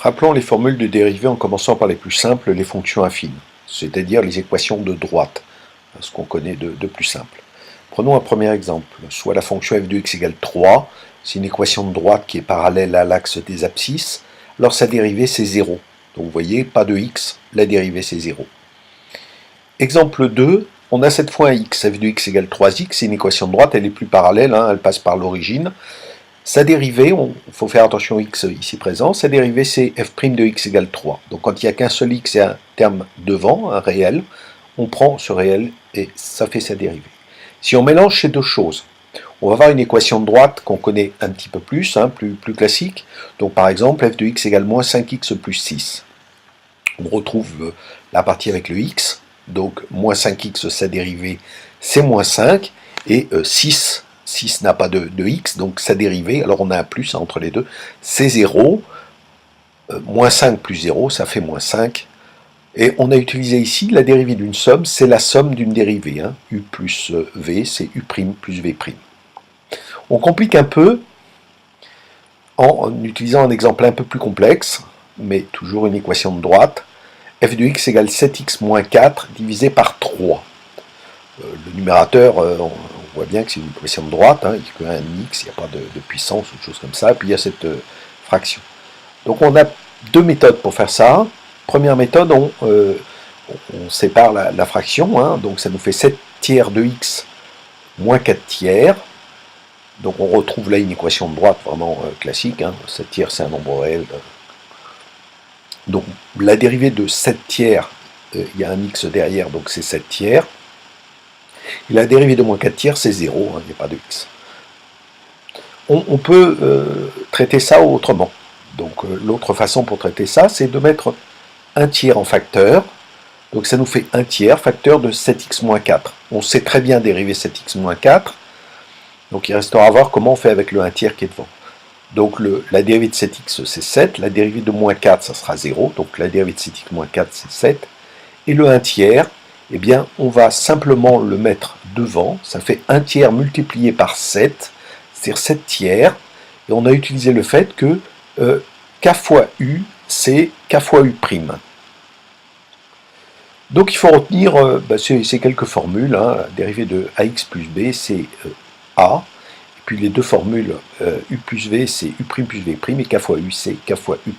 Rappelons les formules de dérivée en commençant par les plus simples, les fonctions affines, c'est-à-dire les équations de droite, ce qu'on connaît de plus simple. Prenons un premier exemple, soit la fonction f de x égale 3, c'est une équation de droite qui est parallèle à l'axe des abscisses, alors sa dérivée c'est 0. Donc vous voyez, pas de x, la dérivée c'est 0. Exemple 2, on a cette fois un x, f de x égale 3x, c'est une équation de droite, elle est plus parallèle, elle passe par l'origine. Sa dérivée, il faut faire attention au x ici présent, sa dérivée c'est f' de x égale 3. Donc quand il n'y a qu'un seul x et un terme devant, un réel, on prend ce réel et ça fait sa dérivée. Si on mélange ces deux choses, on va avoir une équation de droite qu'on connaît un petit peu plus, plus classique. Donc par exemple, f de x égale moins 5x plus 6. On retrouve la partie avec le x, donc moins 5x, sa dérivée c'est moins 5, et 6 n'a pas de x, donc sa dérivée, alors on a un plus entre les deux, c'est 0, moins 5 plus 0, ça fait moins 5, et on a utilisé ici la dérivée d'une somme, c'est la somme d'une dérivée, u plus v, c'est u' plus v'. On complique un peu en utilisant un exemple un peu plus complexe, mais toujours une équation de droite, f de x égale 7x moins 4 divisé par 3. Le numérateur, on voit bien que c'est une équation de droite, il n'y a qu'un x, il n'y a pas de puissance ou de choses comme ça, et puis il y a cette fraction. Donc on a deux méthodes pour faire ça. Première méthode, on sépare la fraction, donc ça nous fait 7 tiers de x moins 4 tiers. Donc on retrouve là une équation de droite vraiment classique, 7 tiers c'est un nombre réel. Donc la dérivée de 7 tiers, il y a un x derrière, donc c'est 7 tiers. Et la dérivée de moins 4 tiers, c'est 0, il n'y a pas de x. On peut traiter ça autrement. Donc l'autre façon pour traiter ça, c'est de mettre un tiers en facteur. Donc ça nous fait 1 tiers, facteur de 7x moins 4. On sait très bien dériver 7x moins 4. Donc il restera à voir comment on fait avec le 1 tiers qui est devant. Donc la dérivée de 7x, c'est 7. La dérivée de moins 4, ça sera 0. Donc la dérivée de 7x moins 4, c'est 7. Et le 1 tiers, eh bien, on va simplement le mettre devant. Ça fait 1 tiers multiplié par 7, c'est-à-dire 7 tiers. Et on a utilisé le fait que k fois u, c'est k fois u'. Donc il faut retenir ces quelques formules. La dérivée de ax plus b, c'est a. Et puis les deux formules u plus v, c'est u' plus v', et k fois u, c'est k fois u'.